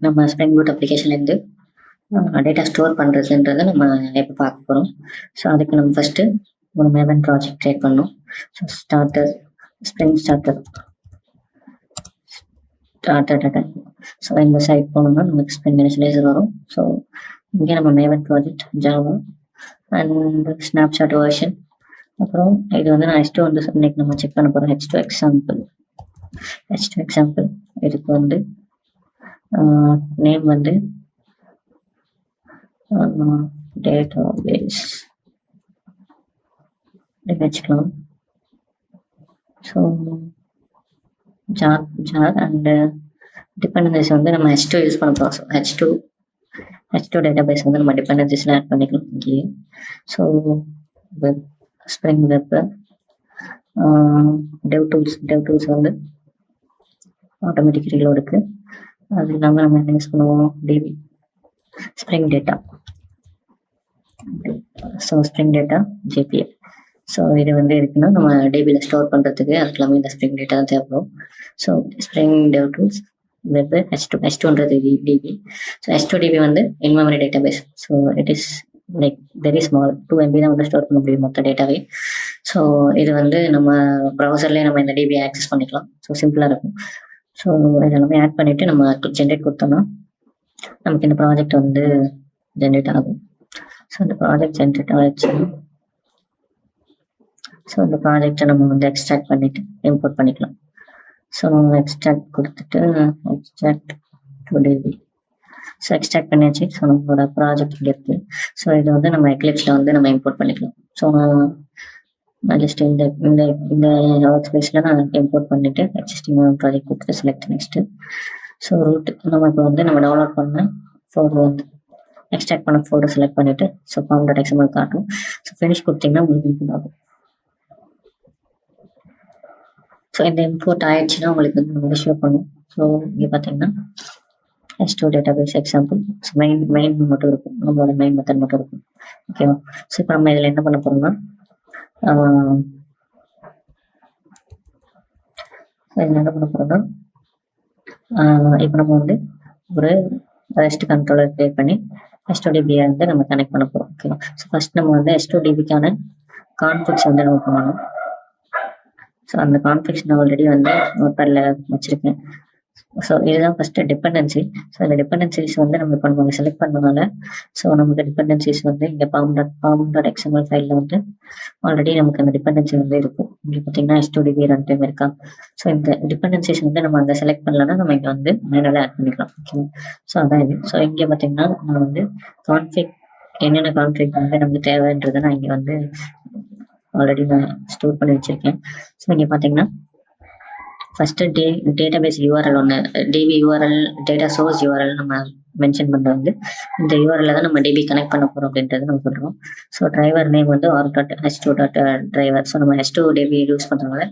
நம்ம spring boot அப்ளிகேஷன்லேருந்து data store பண்ணுறதுன்றதை நம்ம இப்போ பார்க்க போகிறோம். ஸோ அதுக்கு நம்ம ஃபஸ்ட்டு ஒரு மேவன் ப்ராஜெக்ட் க்ரியேட் பண்ணணும். So spring starter data. So இந்த சைட் போனோம்னா நமக்கு ஸ்ப்ரிங் இனிஷியலைசர் வரும். ஸோ இங்கே நம்ம Maven project Java and snapshot version. அப்புறம் இது வந்து நான் H2 வந்து இன்னைக்கு நம்ம செக் பண்ண போகிறோம். H2 example. இதுக்கு வந்து நேம் வந்து டேட்டாபேஸ் வச்சுக்கலாம். ஸோ ஜார் அண்ட் டிபெண்டன்சிஸ் வந்து நம்ம H2 யூஸ் பண்ண போகிறோம். ஸோ H2 டேட்டாபேஸ் வந்து நம்ம டிபெண்டன்சிஸில் ஆட் பண்ணிக்கலாம் இங்கேயே. So spring web dev tools வந்து ஆட்டோமேட்டிக் ரீலோடுக்கு. அது இல்லாமல் நம்ம என்ன யூஸ் பண்ணுவோம், DB spring data. So spring data JPA. So இது வந்து இருக்குன்னா நம்ம டிபியில் ஸ்டோர் பண்ணுறதுக்கு அதுக்கு எல்லாமே இந்த ஸ்ப்ரிங் டேட்டா தான் தேவைப்படும். So spring dev tools web H2ன்றது டிபி. ஸோ H2 டிபி வந்து in memory database. So it is like very small 2 MB தான் வந்து ஸ்டோர் பண்ண முடியும் மொத்த டேட்டாவே. ஸோ இது வந்து நம்ம ப்ரௌசர்லேயே நம்ம இந்த டிபியை ஆக்சஸ் பண்ணிக்கலாம். ஸோ சிம்பிளாக இருக்கும். ஸோ இதெல்லாமே ஆட் பண்ணிவிட்டு நம்ம ஜென்ரேட் கொடுத்தோம்னா நமக்கு இந்த ப்ராஜெக்ட் வந்து ஜென்ரேட் ஆகும். ஸோ இந்த ப்ராஜெக்ட் ஜென்ரேட் ஆகிடுச்சு. ஸோ இந்த ப்ராஜெக்டை நம்ம வந்து எக்ஸ்ட்ராக்ட் பண்ணிவிட்டு இம்போர்ட் பண்ணிக்கலாம். ஸோ எக்ஸ்ட்ராக்ட் கொடுத்துட்டு extract to DB. So extract பண்ணியாச்சு. ஸோ நம்மளோட ப்ராஜெக்ட் இங்கே இருக்குது. ஸோ இதை வந்து நம்ம எக்லிப்ஸில் வந்து நம்ம இம்போர்ட் பண்ணிக்கலாம். ஸோ நான் ஜஸ்ட் இந்த ஒர்க் ஸ்பேஸில் நான் இம்போர்ட் பண்ணிவிட்டு எக்ஸிஸ்டிங் ப்ராஜெக்ட் கொடுத்துட்டு செலக்ட் நெக்ஸ்ட்டு. ஸோ ரூட் நம்ம இப்போ வந்து நம்ம டவுன்லோட் பண்ண ஃபோல்டர் வந்து எக்ஸ்ட்ராக்ட் பண்ண ஃபோல்டர் செலக்ட் பண்ணிவிட்டு ஸோ pom.xml காட்டும். ஸோ ஃபினிஷ் கொடுத்தீங்கன்னா உங்களுக்கு இம்போர்ட் ஆகும். ஸோ இந்த இம்போர்ட் ஆயிடுச்சுன்னா உங்களுக்கு வந்து நம்ம ஷோ பண்ணும். ஸோ இங்கே பார்த்தீங்கன்னா H2 database example. So main மட்டும் இருக்கும், நம்மளோட மெயின் மெத்தட் மட்டும் இருக்கும். ஓகேவா? ஸோ இப்போ நம்ம இதில் என்ன பண்ண போகிறோம்னா இப்போ நம்ம வந்து ஒரு ரெஸ்ட் கண்ட்ரோலர் கிரியேட் பண்ணி H2 டிபியை வந்து நம்ம கனெக்ட் பண்ண போகிறோம். ஓகேவா? ஸோ ஃபர்ஸ்ட் நம்ம வந்து H2 டிபிக்கான கான்ஃபிக்ஸ் வந்து நம்ம பண்ணணும். ஸோ அந்த கான்ஃபிக்ஸ் நான் ஆல்ரெடி வந்து நோட்பேடில் வச்சுருக்கேன். ஸோ இதுதான் ஃபஸ்ட்டு டிபெண்டன்சி. ஸோ இந்த டிபெண்டன்சிஸ் வந்து நம்ம இப்போ நம்ம செலக்ட் பண்ணனால ஸோ நமக்கு டிபெண்டன்சிஸ் வந்து இங்கே pom.xml ஃபைலில் வந்து ஆல்ரெடி நமக்கு அந்த டிபெண்டன்சி வந்து இருக்கும். இங்கே பார்த்தீங்கன்னா H2 டிபி ரன் டைம் இருக்கா. ஸோ இந்த டிபெண்டன்சிஸ் வந்து நம்ம அங்கே செலக்ட் பண்ணலன்னா நம்ம இங்கே வந்து மேனுவலாக ஆட் பண்ணிக்கலாம். ஓகேவா? ஸோ அதான் இது. ஸோ இங்கே பார்த்தீங்கன்னா நான் வந்து என்னென்ன கான்ஃபிக் வந்து நமக்கு தேவைன்றதை நான் இங்கே வந்து ஆல்ரெடி நான் ஸ்டோர் பண்ணி வச்சுருக்கேன். ஸோ இங்கே பார்த்தீங்கன்னா ஃபஸ்ட்டு டேட்டாபேஸ் யூஆர்எல் ஒன்று, DB URL, data source URL நம்ம மென்ஷன் பண்ணுறது வந்து இந்த யூஆர்எல்ல தான் நம்ம டிபி கனெக்ட் பண்ண போகிறோம் அப்படின்றது நம்ம சொல்கிறோம். ஸோ டிரைவர் நேம் வந்து org.h2.driver. ஸோ நம்ம H2 டிபி யூஸ் பண்ணுறதுனால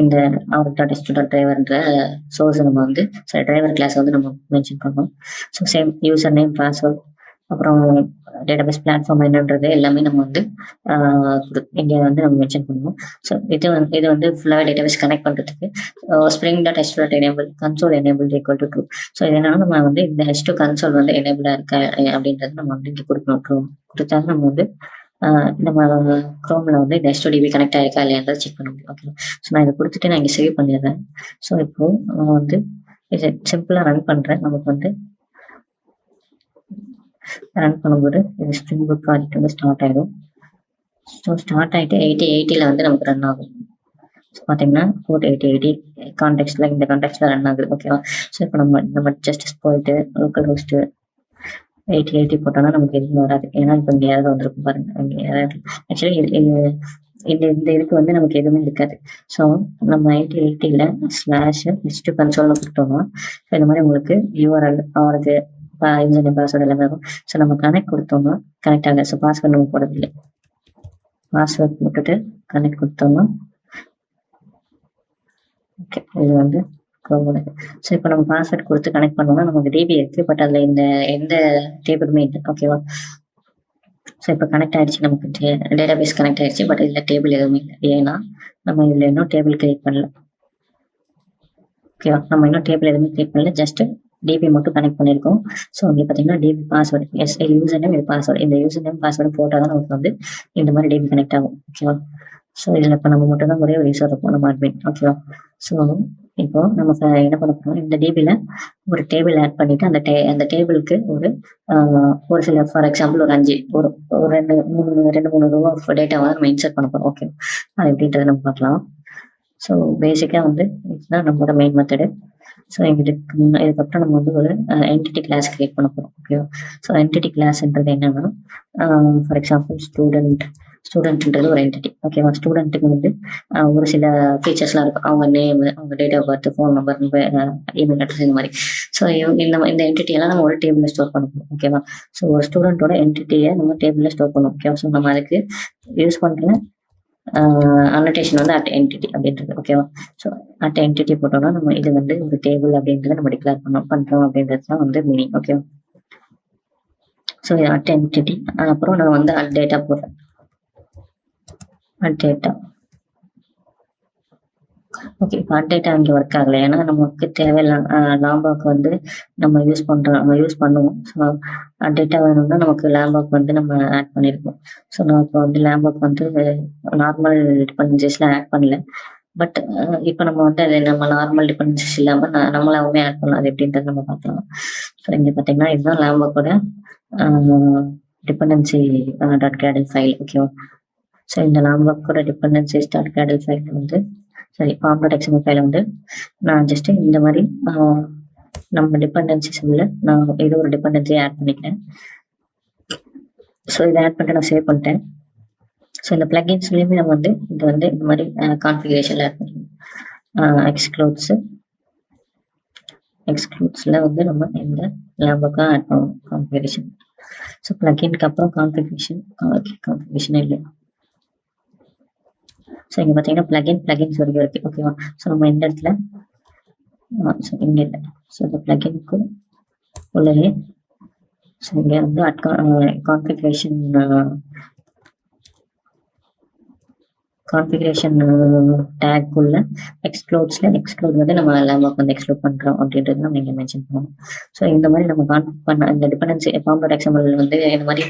இந்த org.h2.driverன்ற சோர்ஸ் நம்ம வந்து டிரைவர் கிளாஸ் வந்து நம்ம மென்ஷன் பண்ணோம். So same user name, password, அப்புறம் டேட்டாபேஸ் பிளாட்ஃபார்ம் என்னன்றது எல்லாமே நம்ம வந்து இங்கே வந்து நம்ம மென்ஷன் பண்ணுவோம். ஸோ இது வந்து ஃபுல்லாகவே டேட்டாபேஸ் கனெக்ட் பண்ணுறதுக்கு spring.h2.enable console enabled equal to true. So இது என்னன்னா நம்ம வந்து இந்த H2 கன்சோல் வந்து எனேபிளாக இருக்கா அப்படின்றது நம்ம வந்து இங்கே கொடுக்கணும். கொடுத்தா நம்ம வந்து நம்ம க்ரோமில் வந்து இந்த H2 டிபி கனெக்ட் ஆகிருக்கா இல்லையான்றதை செக் பண்ண முடியும். ஓகே. ஸோ நான் இதை கொடுத்துட்டு நான் இங்கே சேவ் பண்ணிடுறேன். ஸோ இப்போது நம்ம வந்து இதை சிம்பிளாக ரன் பண்ணுறேன். நமக்கு வந்து ரன் பண்ணும்போது இது ஸ்ப்ரிங் பூட் ப்ராஜெக்ட் வந்து ஸ்டார்ட் ஆகிடும். ஸோ ஸ்டார்ட் ஆகிட்டு 80 வந்து நமக்கு ரன் ஆகும். ஸோ பார்த்தீங்கன்னா போர்ட் 80 கான்டெக்ஸ்டில் இந்த கான்டெக்ஸ்டில் ரன் ஆகுது. ஓகேவா? ஸோ இப்போ நம்ம ஜஸ்ட் போயிட்டு லோக்கல் ஹோஸ்ட்டு 80 போட்டோம்னா நமக்கு எதுவும் வராது. ஏன்னா இப்போ இங்கே யாராவது வந்திருக்கும் பாருங்கள். இங்கே யாராவது ஆக்சுவலி இந்த இதுக்கு வந்து நமக்கு எதுவுமே இருக்காது. ஸோ நம்ம 80ல் /H2 கன்சோல்னு கொடுத்தோம்னா ஸோ இந்த மாதிரி உங்களுக்கு யூஆர்எல் ஆகுது, யூசர் நேம், பாஸ்வேர்டு எல்லாமே இருக்கும். ஸோ நம்ம கனெக்ட் கொடுத்தோம்னா கனெக்ட் ஆகலை. ஸோ பாஸ்வேர்டு நம்ம போடுறதில்லை. பாஸ்வேர்ட் போட்டுட்டு கனெக்ட் கொடுத்தோம்னா ஓகே இது வந்து க்ரோமோட. ஸோ இப்போ நம்ம பாஸ்வேர்ட் கொடுத்து கனெக்ட் பண்ணோம்னா நமக்கு டிபி இருக்குது, பட் அதில் எந்த டேபிளுமே இல்லை. ஓகேவா? ஸோ இப்போ கனெக்ட் ஆகிடுச்சு, நமக்கு டேட்டாபேஸ் கனெக்ட் ஆகிடுச்சு, பட் இதில் டேபிள் எதுவுமே இல்லை. ஏன்னா நம்ம இதில் இன்னும் டேபிள் கிரியேட் பண்ணல. ஓகேவா? நம்ம இன்னும் டேபிள் எதுவுமே கிரியேட் பண்ணல. ஜஸ்ட்டு டிபி மட்டும் கனெக்ட் பண்ணியிருக்கோம். ஸோ இங்கே பார்த்தீங்கன்னா DB password as user name இது பாஸ்வேர்டு, இந்த யூசர் நேம் பாஸ்வேர்டு போட்டால் தான் நமக்கு வந்து இந்த மாதிரி டிபி கனெக்ட் ஆகும். ஓகேவா? ஸோ இதில் இப்போ நம்ம மட்டும் தான் ஒரே ஒரு யூசர் இருக்கும் நம்ம அட்மின். ஓகேவா? ஸோ இப்போ நம்ம என்ன பண்ண போறோம், இந்த டிபியில் ஒரு டேபிள் ஆட் பண்ணிட்டு அந்த டேபிளுக்கு ஒரு சில ஃபார் எக்ஸாம்பிள் ஒரு 5 ஒரு 2-3 ரூபா டேட்டாவை நம்ம இன்சர்ட் பண்ண போறோம். ஓகே, அது எப்படின்றத நம்ம பார்க்கலாம். ஸோ பேசிக்காக வந்து இதுதான் நம்மளோட மெயின் மெத்தடு. ஸோ இதுக்கப்புறம் நம்ம வந்து ஒரு என்டிட்டி கிளாஸ் கிரியேட் பண்ண போகிறோம். ஓகேவா? ஸோ என்டிட்டி கிளாஸ்ன்றது என்னன்னா, ஃபார் எக்ஸாம்பிள் ஸ்டூடெண்ட்ன்றது ஒரு என்டிட்டி. ஓகேவா? ஸ்டூடெண்ட்டுக்கு வந்து ஒரு சில ஃபீச்சர்ஸ்லாம் இருக்கும். அவங்க நேம், அவங்க date of birth, phone number, email address, இந்த மாதிரி. ஸோ இந்த என்டிட்டியெல்லாம் நம்ம ஒரு டேபிளில் ஸ்டோர் பண்ண போகிறோம். ஓகேவா? ஸோ ஒரு ஸ்டூடெண்ட்டோட என்டிட்டியை நம்ம டேபிளில் ஸ்டோர் பண்ணுவோம். ஓகேவா? ஸோ நம்ம அதுக்கு யூஸ் பண்ணுற அன்னோடேஷன் வந்து அட் என்டிட்டி அப்படின்றது. ஓகேவா? ஸோ அட் என்டிட்டி போட்டோம்னா நம்ம இது வந்து ஒரு டேபிள் அப்படின்றத நம்ம டிக்ளேர் பண்ணுறோம் அப்படின்றது தான் வந்து மீனிங். ஓகேவா? ஸோ இது அட் என்டிட்டி. அப்புறம் நான் வந்து அட் டேட்டா போடுறேன். At data. ஓகே, இப்போ அட் டேட்டா இங்கே ஒர்க் ஆகலை. ஏன்னா நமக்கு தேவையில்ல லாம்பாக்கு வந்து நம்ம யூஸ் பண்ணுவோம். ஸோ அட் டேட்டா வேணும்னா நமக்கு லாம்பாக்கு வந்து நம்ம ஆட் பண்ணியிருக்கோம். ஸோ நான் இப்போ வந்து லாம்பாக்கு வந்து நார்மல் டிபெண்டன்சிஸ்ல ஆட் பண்ணல. பட் இப்போ நம்ம வந்து அது நம்ம நார்மல் டிபெண்டன்சிஸ் இல்லாமல் நம்மளாவே ஆட் பண்ணலாம். அது எப்படின்றது நம்ம பார்க்கலாம். ஸோ இங்கே பார்த்தீங்கன்னா இதுதான் லாம்பாக்கோட டிபெண்டன்சி .cadl ஃபைல். ஓகேவா? ஸோ இந்த லாம்பாக்கோட டிபெண்டன்சிஸ் .cadl ஃபைல் வந்து form.xml ஃபைலை வந்து நான் ஜஸ்ட் இந்த மாதிரி நம்ம டிபெண்டன்சிஸ் உள்ள நான் ஏதோ ஒரு டிபெண்டன்சியை ஆட் பண்ணிக்கிறேன். ஸோ இதை ஆட் பண்ணிட்டு நான் சேவ் பண்ணிட்டேன். ஸோ இந்த பிளகின்ஸ்லேயுமே நம்ம வந்து இது வந்து இந்த மாதிரி கான்ஃபிகரேஷனில் ஆட் பண்ணிக்கணும். எக்ஸ்க்ளூட்ஸில் வந்து நம்ம இந்த லாம்பாக்கா ஆட் பண்ணுவோம் கான்ஃபிகரேஷன். ஸோ பிளகின்க்கு அப்புறம் கான்ஃபிகரேஷன் இல்லை. ஸோ இங்கே பார்த்தீங்கன்னா பிளகின்ஸ் வரைக்கும் இருக்குது. ஓகேவா? ஸோ நம்ம இந்த இடத்துல இங்கே இல்லை. ஸோ இந்த பிளகின்க்கு உள்ளே ஸோ இங்கே வந்து கான்ஃபிகரேஷன் டேக் உள்ள எக்ஸ்க்ளூட் வந்து நம்ம லாம்பாக்கு வந்து எக்ஸ்க்ளூட் பண்ணுறோம் அப்படின்றது நம்ம இங்கே மென்ஷன் பண்ணணும். ஸோ இந்த மாதிரி நம்ம கான்ஃபிக் பண்ண இந்த டிபெண்டன்சி form.xml வந்து இந்த மாதிரி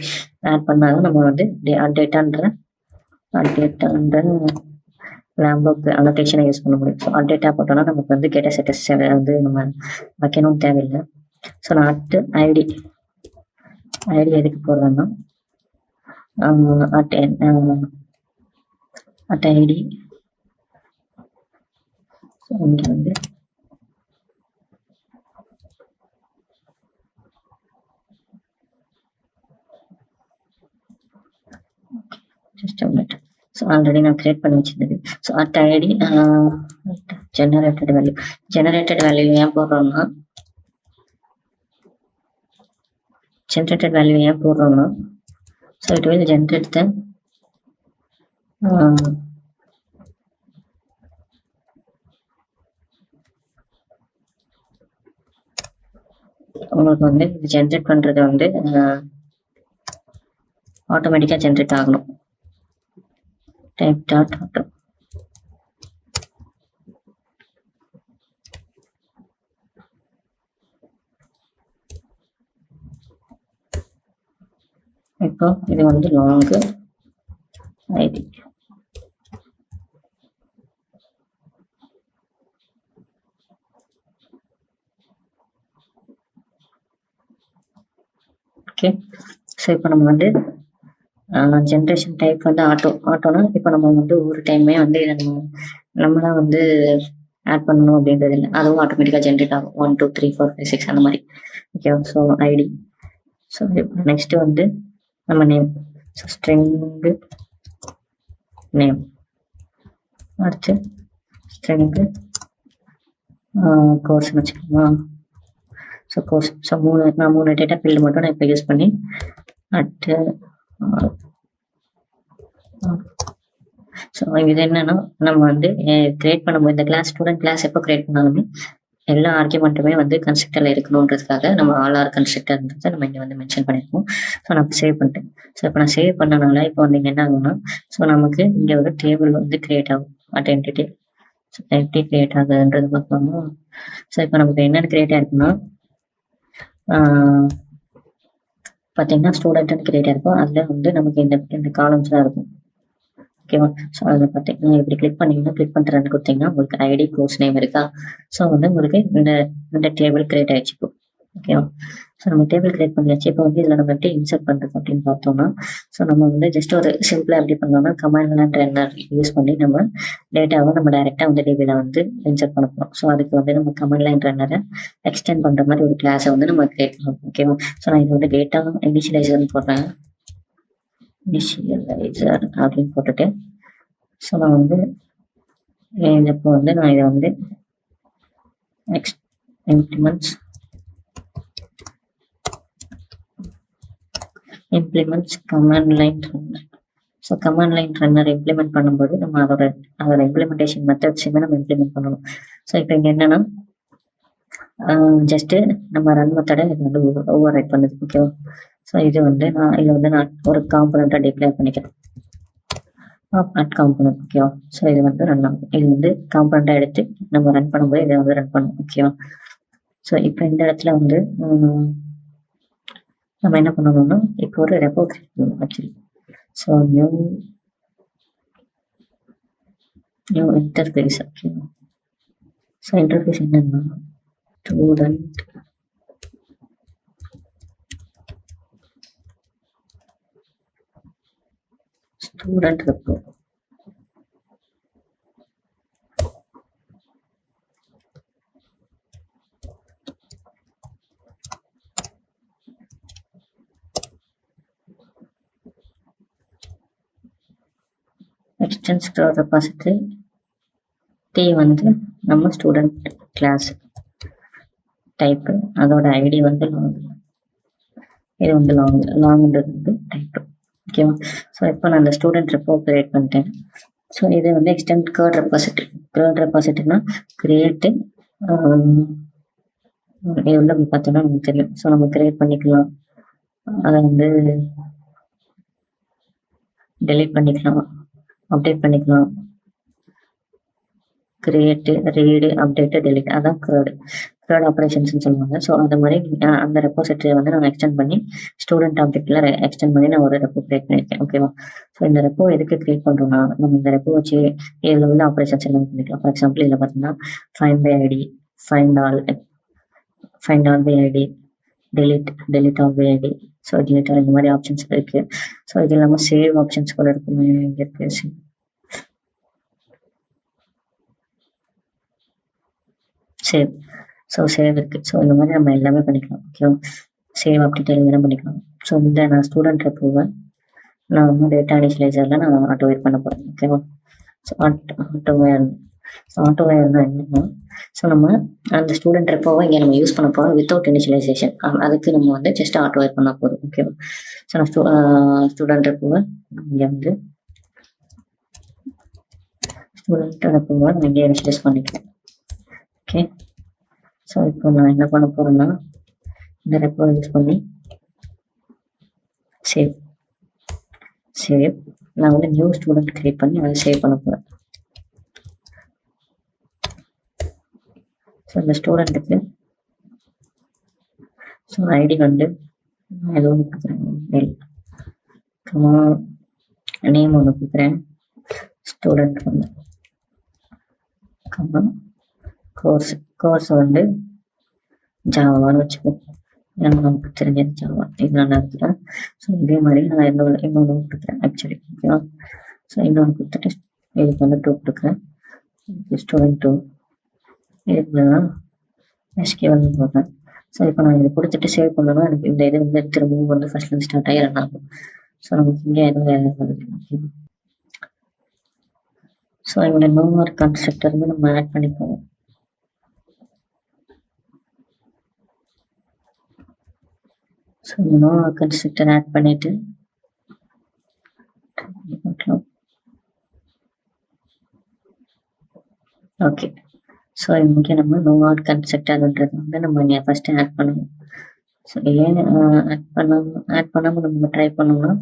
ஆட் பண்ணாலும் நம்ம வந்து டேட்டான்ற லாம்பாக்கு அனோடேஷனை யூஸ் பண்ண முடியும். ஸோ டேட்டா போட்டோம்னா நமக்கு வந்து கெட்ட செட்டஸ் வந்து நம்ம வைக்கணும் தேவையில்லை. ஸோ நான் ஐடி எதுக்கு போடுறேன்னா அட் ஐடி இங்கே வந்து ஜஸ்ட் மினிட். ஸோ ஆல்ரெடி நான் கிரியேட் பண்ணி வச்சிருந்தது. So at ID generated value ஏன் போடுறோம்னா so it will generate the உங்களுக்கு வந்து ஜென்ரேட் பண்ணுறது வந்து ஆட்டோமேட்டிக்காக ஜென்ரேட் ஆகணும். type.auto. இப்போ இது வந்து லாங் ஐடி. ஓகே, ஸோ இப்போ நம்ம வந்து ஜென்ரேஷன் டைப் வந்து ஆட்டோனா இப்போ நம்ம வந்து ஒவ்வொரு டைமே வந்து இதை நம்மளாம் வந்து ஆட் பண்ணணும் அப்படின்றது இல்லை, அதுவும் ஆட்டோமேட்டிக்காக ஜென்ரேட் ஆகும். 1 2 3 4 5 6 அந்த மாதிரி. Okay, so ID. ஸோ இப்போ நெக்ஸ்ட் வந்து நம்ம நேம். ஸோ ஸ்ட்ரிங்கு நேம், அடுத்து ஸ்ட்ரிங்கு கோர்ஸ்னு வச்சுக்கோமா. So course. ஸோ நான் மூணு டேட்டா ஃபீல்டு மட்டும் நான் இப்போ யூஸ் பண்ணி ஸோ இது என்னன்னா நம்ம வந்து கிரியேட் பண்ணும்போது இந்த கிளாஸ் ஸ்டூடெண்ட் கிளாஸ் எப்போ கிரியேட் பண்ணாலுமே எல்லா ஆர்குமெண்ட்டுமே வந்து கன்ஸ்ட்ரக்டர்ல இருக்கணுன்றதுக்காக நம்ம ஆல் ஆர் கன்ஸ்ட்ரக்டர்ன்றதை நம்ம இங்கே வந்து மென்ஷன் பண்ணியிருக்கோம். ஸோ நான் சேவ் பண்ணிட்டேன். ஸோ இப்போ நான் சேவ் பண்ணனால இப்போ வந்து இங்கே என்ன ஆகும்னா, ஸோ நமக்கு இங்கே ஒரு டேபிள் வந்து கிரியேட் ஆகும். என்டிட்டி. ஸோ எப்படி கிரியேட் ஆகுதுன்றது பார்க்கலாமா. ஸோ இப்போ நமக்கு என்னென்ன கிரியேட் ஆயிருக்குன்னா பார்த்தீங்கன்னா ஸ்டூடெண்ட்னு கிரியேட் இருக்கும். அதில் வந்து நமக்கு இந்த காலம்ஸ்லாம் இருக்கும். ஓகேவா? ஸோ அதில் பார்த்தீங்கன்னா இப்படி கிளிக் பண்ணிங்கன்னா கிளிக் பண்ணிட்டு ரன் கொடுத்தீங்கன்னா உங்களுக்கு ஐடி கோர்ஸ் நேம் இருக்கா. ஸோ வந்து உங்களுக்கு இந்த டேபிள் கிரியேட் ஆயிடுச்சு இப்போ. ஓகேவா? ஸோ நம்ம டேபிள் கிரியேட் பண்ணியாச்சு. இப்போ வந்து இதில் நம்ம எப்படி இன்சர்ட் பண்ணுறது அப்படின்னு பார்த்தோம்னா, ஸோ நம்ம வந்து ஜஸ்ட் ஒரு சிம்பிளாக எப்படி பண்ணோம்னா கமாண்ட் லைன் ரன்னர் யூஸ் பண்ணி நம்ம டேட்டாவை நம்ம டைரெக்டாக வந்து டிபியில் வந்து இன்சர்ட் பண்ண போகிறோம். ஸோ அதுக்கு வந்து நம்ம கமாண்ட் லைன் ரன்னரை எக்ஸ்டெண்ட் பண்ணுற மாதிரி ஒரு கிளாஸை வந்து நம்ம கிரியேட் பண்ணணும். ஓகேவா? ஸோ நான் இது வந்து டேட்டா இனிஷியலைசர்னு போடுறேன். இனிஷியலைசர் அப்படின்னு போட்டுட்டு ஸோ நான் வந்து இப்போ வந்து நான் இதை வந்து implements command line runner. So command line runner implement பண்ணும்போது நம்ம அதோட இம்ப்ளிமெண்டேஷன் மெத்தட்ஸுமே நம்ம இம்ப்ளிமெண்ட் பண்ணணும். ஸோ இப்போ இங்கே என்னன்னா ஜஸ்ட்டு நம்ம ரன் மெத்தடை இது வந்து ஓவர் ரைட் பண்ணுது. ஓகேவா? ஸோ இது வந்து நான் ஒரு காம்பனண்ட்டாக டிக்ளேர் பண்ணிக்கிறேன். At component. ஓகேவா? ஸோ இது வந்து ரன் ஆகும். இது வந்து காம்பனண்ட்டாக எடுத்து நம்ம ரன் பண்ணும்போது இதை வந்து ரன் பண்ணும். ஓகேவா? ஸோ இப்போ இந்த இடத்துல வந்து நம்ம என்ன பண்ணணும்னா இப்போ ஒரு ரெப்போ கிரியேட் பண்ணணும் ஆக்சுவலி. So new interface. ஓகேவா? ஸோ இன்டர்ஃபேஸ் என்னன்னா student repo. Extends repository T வந்து நம்ம ஸ்டூடெண்ட் கிளாஸ் டைப்பு, அதோட ஐடி வந்து லாங், இது வந்து லாங்ன்றது வந்து டைப்பு. ஓகேவா? ஸோ இப்போ நான் அந்த ஸ்டூடெண்ட் ரெப்போ கிரியேட் பண்ணிட்டேன். ஸோ இது வந்து எக்ஸ்டெண்ட் கேர்ட் ரெபாசிட்டரினா கிரியேட்டு எவ்வளோ பார்த்தோன்னா நமக்கு தெரியும். ஸோ நம்ம கிரியேட் பண்ணிக்கலாம், அதை வந்து டெலீட் பண்ணிக்கலாம், அப்டேட் பண்ணிக்கலாம். கிரியேட்டு, ரீடு, அப்டேட்டு, டெலிட், அதான் கேர்ட் ஆப்ரேஷன்ஸ்னு சொல்லுவாங்க. ஸோ அந்த மாதிரி அந்த ரெப்போசிட்டரியை வந்து நான் எக்ஸ்டெண்ட் பண்ணி ஸ்டூடெண்ட் ஆப்ஜெக்டில் எக்ஸ்டெண்ட் பண்ணி நான் ஒரு ரெப்போ கிரியேட் பண்ணியிருக்கேன். ஓகேவா? ஸோ இந்த ரெப்போ எதுக்கு கிரியேட் பண்ணுறோம்னா நம்ம இந்த ரெப்போ வச்சு இதில் உள்ள ஆப்ரேஷன்ஸ் எல்லாம் பண்ணிக்கலாம். ஃபார் எக்ஸாம்பிள் இதில் பார்த்தீங்கன்னா find by ID, find all by ID, delete all by ID, so delete all, இந்த மாதிரி ஆப்ஷன்ஸ் இருக்குது. ஸோ இது இல்லாமல் சேவ் ஆப்ஷன்ஸ் கூட இருக்குமே, இங்கே இருக்குது சேவ். ஸோ சேவ் இருக்குது. ஸோ இந்த மாதிரி நம்ம எல்லாமே பண்ணிக்கலாம். ஓகேவா? சேவ் அப்டேட் எல்லாம் பண்ணிக்கலாம். ஸோ இந்த நான் ஸ்டூடெண்ட் ரெப்போவை நான் வந்து டேட்டா இனிஷியலைசரில் நான் ஆட்டோவேர் பண்ண போகிறேன். ஓகேவா? ஸோ ஆட்டோவேர்னா என்னன்னா ஸோ நம்ம அந்த ஸ்டூடெண்ட் ரெப்போவை இங்கே நம்ம யூஸ் பண்ண போகிறோம் வித்தவுட் இனிஷியலைசேஷன். அதுக்கு நம்ம வந்து ஜஸ்ட் ஆட்டோவேர் பண்ணால் போதும். ஓகேவா? ஸோ நான் ஸ்டூடெண்ட் ரெப்போவை இங்கே வந்து நான் இங்கே இனிஷியலைஸ் பண்ணிக்கிறேன். ஓகே. ஸோ இப்போ நான் என்ன பண்ண போகிறேன்னா இந்த ரெப்போ யூஸ் பண்ணி சேவ் நான் வந்து நியூ ஸ்டூடெண்ட் கிரியேட் பண்ணி அதை சேவ் பண்ண போகிறேன். ஸோ இந்த ஸ்டூடெண்ட்டுக்கு ஸோ ஐடி வந்து ஏதோ ஒன்று கொடுக்குறேன், நேம் ஒன்று கொடுக்குறேன், ஸ்டூடெண்ட் வந்து கோர்ஸ் வந்து ஜாவான்னு வச்சுக்கோ, ஏன்னா நமக்கு தெரிஞ்சது ஜாவா, இது நல்லா இருக்குதான். ஸோ இதே மாதிரி நான் இன்னொன்று கொடுக்குறேன் ஆக்சுவலி. ஓகேவா? ஸோ இன்னொன்று கொடுத்துட்டு இதுக்கு வந்து 2 கொடுக்குறேன், ஸ்டூடெண்ட் 2, இதுக்கு தான் SQL போடுறேன். ஸோ இப்போ நான் இதை கொடுத்துட்டு சேவ் பண்ணோன்னா எனக்கு இந்த இது வந்து திரும்பவும் வந்து ஃபர்ஸ்ட்லேருந்து ஸ்டார்ட் ஆகி ரன் ஆகும். ஸோ நமக்கு இங்கே எதுவும் வருது. ஓகேவா? ஸோ இங்கே நோ மார்க் கன்ஸ்ட்ரக்டர் வந்து நம்ம ஆட் பண்ணிப்போம். So no arg constructor add பண்ணிட்டு ஓகே. ஸோ இங்கே நம்ம நோ மார்க் கன்ஸ்ட்ரக்டர்ன்றது வந்து நம்ம இங்கே ஃபஸ்ட்டு ஆட் பண்ணணும். ஸோ ஏன் ஆட் பண்ணாமல் நம்ம ட்ரை பண்ணோம்னா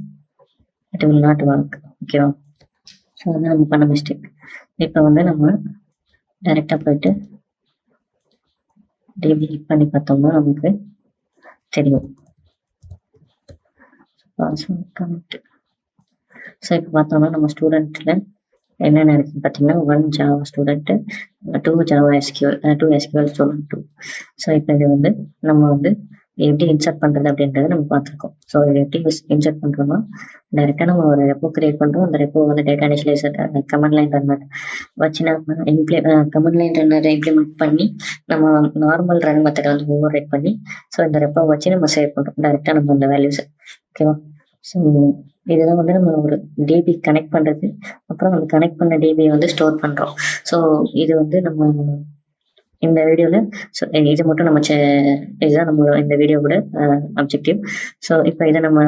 இட் வில் நாட் ஒர்க். ஓகேவா? ஸோ வந்து நம்ம பண்ண மிஸ்டேக். இப்போ வந்து நம்ம டைரெக்டாக போயிட்டு டிபி கிளிக் பண்ணி பார்த்தோம்னா நமக்கு தெரியும். Password connect. ஸோ இப்போ பார்த்தோம்னா நம்ம ஸ்டூடெண்ட்டில் என்னென்ன இருக்குன்னு பார்த்தீங்கன்னா 1 Java student, 2 Java SQL, 2 SQL student 2. So இப்போ இது வந்து நம்ம வந்து எப்படி இன்சர்ட் பண்ணுறது அப்படின்றத நம்ம பார்த்துருக்கோம். ஸோ இது எப்படி இன்சர்ட் பண்ணுறோம்னா டைரெக்டாக நம்ம ஒரு ரெப்போ கிரியேட் பண்ணுறோம். அந்த ரெப்போ வந்து data initialiser comment line runner வச்சு நம்ம கமெண்ட் லைன் ரன்னரை இம்ப்ளிமெண்ட் பண்ணி நம்ம நார்மல் ரன் மெத்தடை வந்து ஓவர் ரைட் பண்ணி ஸோ இந்த ரெப்போ வச்சு நம்ம சேவ் பண்ணுறோம் டைரெக்டாக நம்ம அந்த வேல்யூஸை. ஓகேவா? ஸோ இதெல்லாம் வந்து நம்ம ஒரு டிபி கனெக்ட் பண்ணுறது, அப்புறம் அந்த கனெக்ட் பண்ண டிபியை வந்து ஸ்டோர் பண்ணுறோம். ஸோ இது வந்து நம்ம இந்த வீடியோவில் ஸோ இது மட்டும் நம்ம இதுதான் நம்ம இந்த வீடியோவோட அப்ஜெக்டிவ். ஸோ இப்போ இதை நம்ம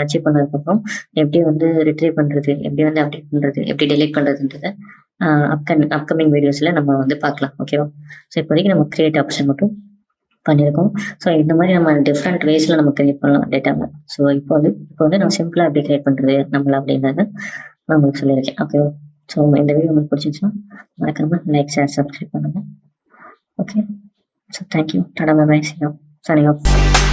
அச்சீவ் பண்ணதுக்கப்புறம் எப்படி வந்து ரிட்ரீவ் பண்ணுறது, எப்படி வந்து அப்டேட் பண்ணுறது, எப்படி டெலீட் பண்ணுறதுன்றதை அப்கமிங் வீடியோஸில் நம்ம வந்து பார்க்கலாம். ஓகேவா? ஸோ இப்போதைக்கு நம்ம கிரியேட் ஆப்ஷன் மட்டும் பண்ணியிருக்கோம். ஸோ இந்த மாதிரி நம்ம டிஃப்ரெண்ட் வேஸில் நம்ம கிரியேட் பண்ணலாம் டேட்டாவை. ஸோ இப்போ வந்து நம்ம சிம்பிளாக எப்படி கிரியேட் பண்ணுறது நம்மள அப்படின்றத நான் உங்களுக்கு சொல்லியிருக்கேன். ஓகேவா? ஸோ இந்த வீடியோ உங்களுக்கு பிடிச்சிருச்சுன்னா மறக்காம லைக், ஷேர், சப்ஸ்கிரைப் பண்ணுங்கள். Okay, so thank you. Tada, bye bye. See you. Signing off.